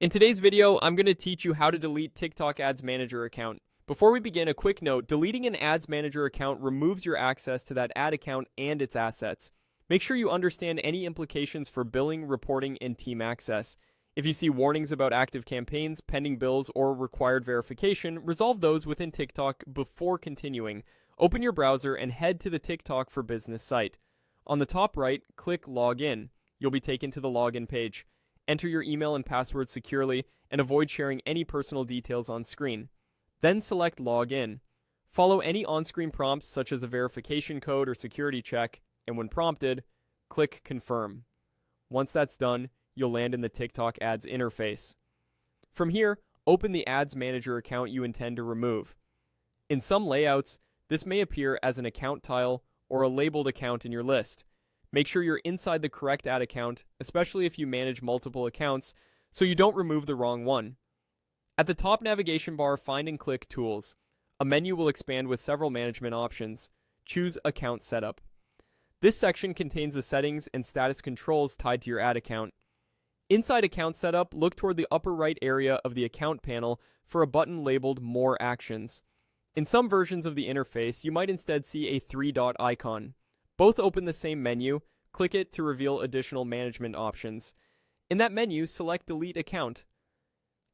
In today's video, I'm going to teach you how to delete TikTok Ads Manager account. Before we begin, a quick note: deleting an Ads Manager account removes your access to that ad account and its assets. Make sure you understand any implications for billing, reporting, and team access. If you see warnings about active campaigns, pending bills, or required verification, resolve those within TikTok before continuing. Open your browser and head to the TikTok for Business site. On the top right, click Login. You'll be taken to the login page. Enter your email and password securely and avoid sharing any personal details on screen. Then select Login. Follow any on-screen prompts such as a verification code or security check, and when prompted, click Confirm. Once that's done, you'll land in the TikTok Ads interface. From here, open the Ads Manager account you intend to remove. In some layouts, this may appear as an account tile or a labeled account in your list. Make sure you're inside the correct ad account, especially if you manage multiple accounts, so you don't remove the wrong one. At the top navigation bar, find and click Tools. A menu will expand with several management options. Choose Account Setup. This section contains the settings and status controls tied to your ad account. Inside Account Setup, look toward the upper right area of the account panel for a button labeled More Actions. In some versions of the interface, you might instead see a three-dot icon. Both open the same menu. Click it to reveal additional management options. In that menu, select Delete Account.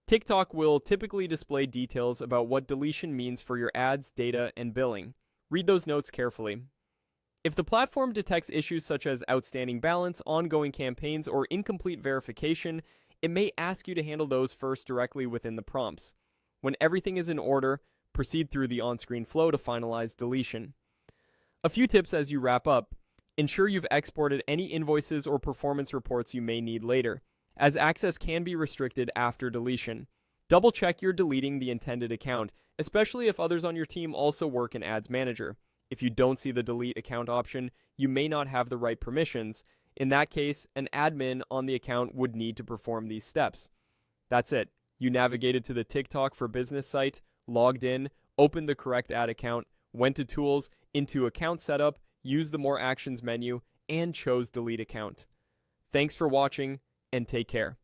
TikTok will typically display details about what deletion means for your ads, data, and billing. Read those notes carefully. If the platform detects issues such as outstanding balance, ongoing campaigns, or incomplete verification, it may ask you to handle those first directly within the prompts. When everything is in order, proceed through the on-screen flow to finalize deletion. A few tips as you wrap up. Ensure you've exported any invoices or performance reports you may need later, as access can be restricted after deletion. Double check you're deleting the intended account, especially if others on your team also work in Ads Manager. If you don't see the delete account option, you may not have the right permissions. In that case, an admin on the account would need to perform these steps. That's it. You navigated to the TikTok for Business site, logged in, opened the correct ad account, went to Tools, into Account Setup, used the More Actions menu, and chose Delete Account. Thanks for watching, and take care.